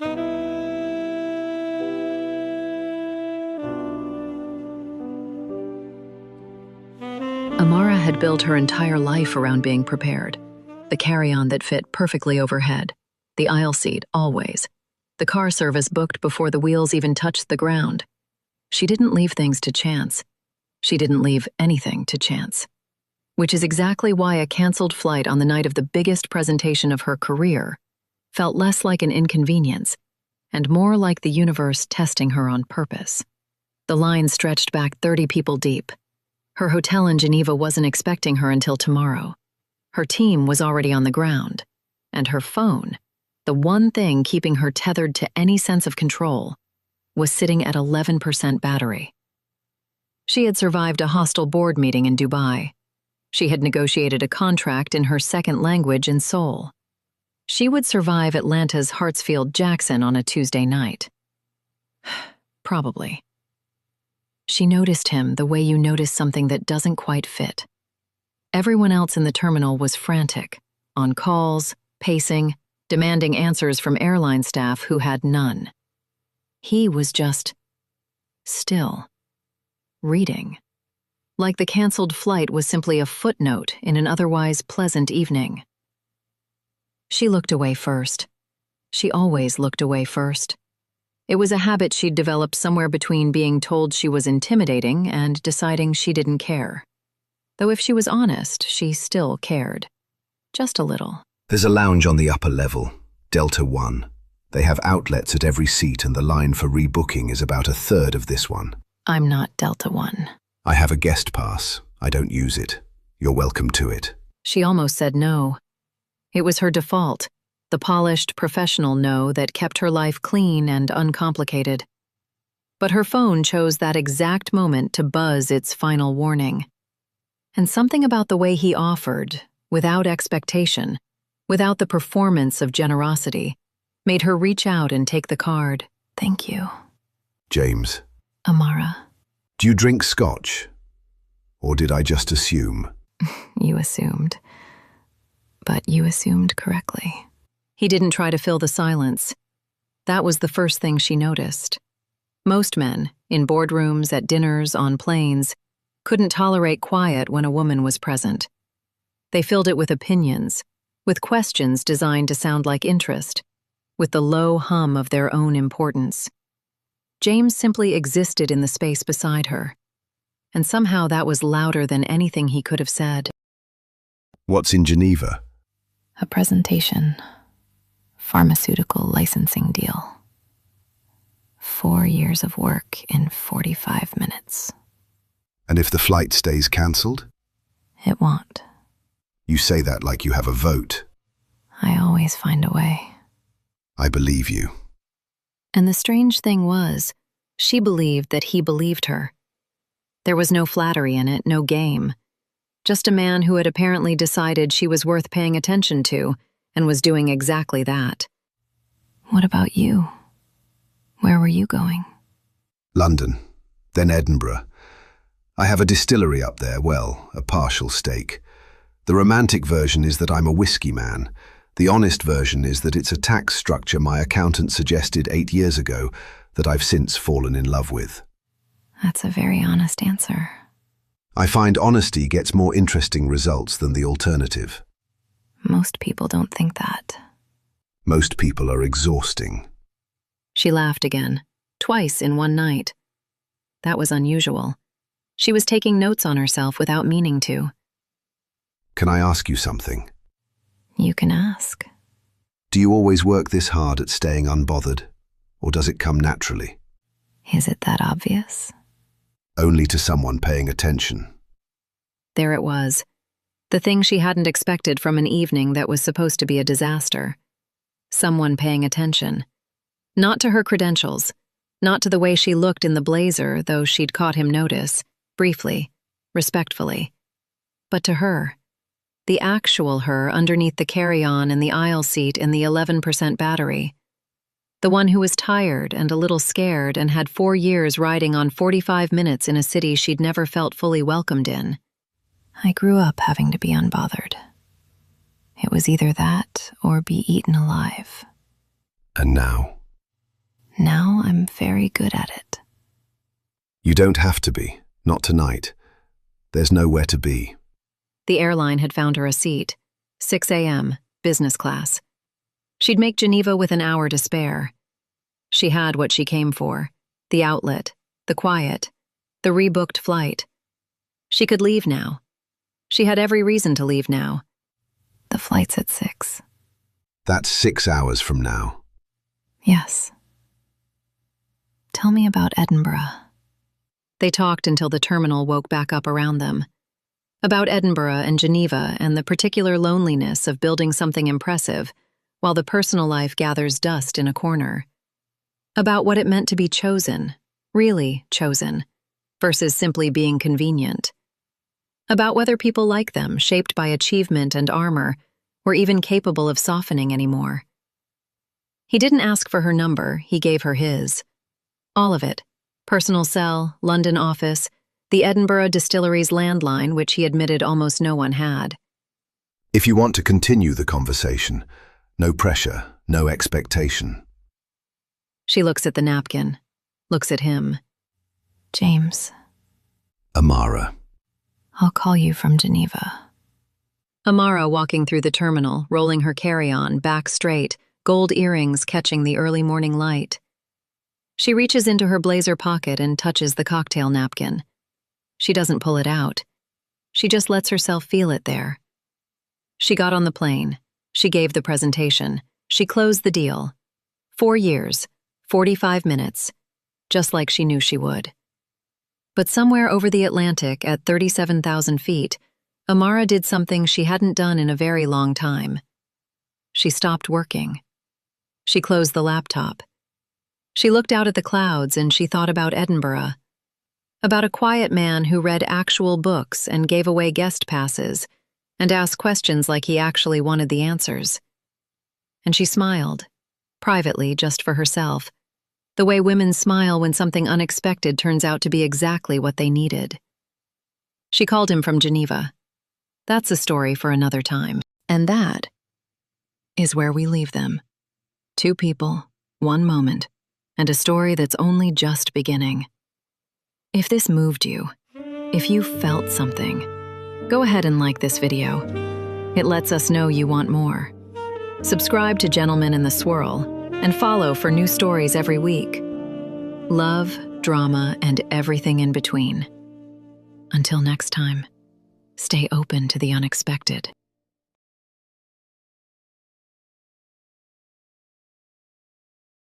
Amara had built her entire life around being prepared. The carry-on that fit perfectly overhead, the aisle seat always, the car service booked before the wheels even touched the ground. She didn't leave things to chance. She didn't leave anything to chance. Which is exactly why a canceled flight on the night of the biggest presentation of her career felt less like an inconvenience and more like the universe testing her on purpose. The line stretched back 30 people deep. Her hotel in Geneva wasn't expecting her until tomorrow. Her team was already on the ground, and her phone, the one thing keeping her tethered to any sense of control, was sitting at 11% battery. She had survived a hostile board meeting in Dubai. She had negotiated a contract in her second language in Seoul. She would survive Atlanta's Hartsfield-Jackson on a Tuesday night. Probably. She noticed him the way you notice something that doesn't quite fit. Everyone else in the terminal was frantic, on calls, pacing, demanding answers from airline staff who had none. He was just still, reading. Like the canceled flight was simply a footnote in an otherwise pleasant evening. She looked away first. She always looked away first. It was a habit she'd developed somewhere between being told she was intimidating and deciding she didn't care. Though if she was honest, she still cared. Just a little. There's a lounge on the upper level, Delta 1. They have outlets at every seat and the line for rebooking is about a third of this one. I'm not Delta 1. I have a guest pass. I don't use it. You're welcome to it. She almost said no. It was her default, the polished, professional no that kept her life clean and uncomplicated. But her phone chose that exact moment to buzz its final warning. And something about the way he offered, without expectation, without the performance of generosity, made her reach out and take the card. Thank you. James. Amara. Do you drink scotch? Or did I just assume? You assumed. But you assumed correctly. He didn't try to fill the silence. That was the first thing she noticed. Most men, in boardrooms, at dinners, on planes, couldn't tolerate quiet when a woman was present. They filled it with opinions, with questions designed to sound like interest, with the low hum of their own importance. James simply existed in the space beside her, and somehow that was louder than anything he could have said. What's in Geneva? A presentation. Pharmaceutical licensing deal. 4 years of work in 45 minutes. And if the flight stays cancelled? It won't. You say that like you have a vote. I always find a way. I believe you. And the strange thing was, she believed that he believed her. There was no flattery in it, no game. Just a man who had apparently decided she was worth paying attention to and was doing exactly that. What about you? Where were you going? London, then Edinburgh. I have a distillery up there, well, a partial stake. The romantic version is that I'm a whiskey man. The honest version is that it's a tax structure my accountant suggested 8 years ago that I've since fallen in love with. That's a very honest answer. I find honesty gets more interesting results than the alternative. Most people don't think that. Most people are exhausting. She laughed again, twice in one night. That was unusual. She was taking notes on herself without meaning to. Can I ask you something? You can ask. Do you always work this hard at staying unbothered, or does it come naturally? Is it that obvious? Only to someone paying attention. There it was, the thing she hadn't expected from an evening that was supposed to be a disaster. Someone paying attention. Not to her credentials, not to the way she looked in the blazer, though she'd caught him notice, briefly, respectfully, but to her. The actual her underneath the carry-on and the aisle seat in the 11% battery. The one who was tired and a little scared and had 4 years riding on 45 minutes in a city she'd never felt fully welcomed in. I grew up having to be unbothered. It was either that or be eaten alive. And now? Now I'm very good at it. You don't have to be. Not tonight. There's nowhere to be. The airline had found her a seat. 6 a.m., business class. She'd make Geneva with an hour to spare. She had what she came for: the outlet, the quiet, the rebooked flight. She could leave now. She had every reason to leave now. The flight's at 6. That's 6 hours from now. Yes. Tell me about Edinburgh. They talked until the terminal woke back up around them. About Edinburgh and Geneva and the particular loneliness of building something impressive while the personal life gathers dust in a corner. About what it meant to be chosen, really chosen, versus simply being convenient. About whether people like them, shaped by achievement and armor, were even capable of softening anymore. He didn't ask for her number, he gave her his. All of it: personal cell, London office, the Edinburgh Distillery's landline, which he admitted almost no one had. If you want to continue the conversation, no pressure, no expectation. She looks at the napkin, looks at him. James. Amara. I'll call you from Geneva. Amara walking through the terminal, rolling her carry-on, back straight, gold earrings catching the early morning light. She reaches into her blazer pocket and touches the cocktail napkin. She doesn't pull it out. She just lets herself feel it there. She got on the plane. She gave the presentation. She closed the deal. 4 years, 45 minutes, just like she knew she would. But somewhere over the Atlantic at 37,000 feet, Amara did something she hadn't done in a very long time. She stopped working. She closed the laptop. She looked out at the clouds and she thought about Edinburgh. About a quiet man who read actual books and gave away guest passes and asked questions like he actually wanted the answers. And she smiled, privately, just for herself, the way women smile when something unexpected turns out to be exactly what they needed. She called him from Geneva. That's a story for another time. And that is where we leave them. 2 people, 1 moment, and a story that's only just beginning. If this moved you, if you felt something, go ahead and like this video. It lets us know you want more. Subscribe to Gentlemen in the Swirl and follow for new stories every week. Love, drama, and everything in between. Until next time, stay open to the unexpected.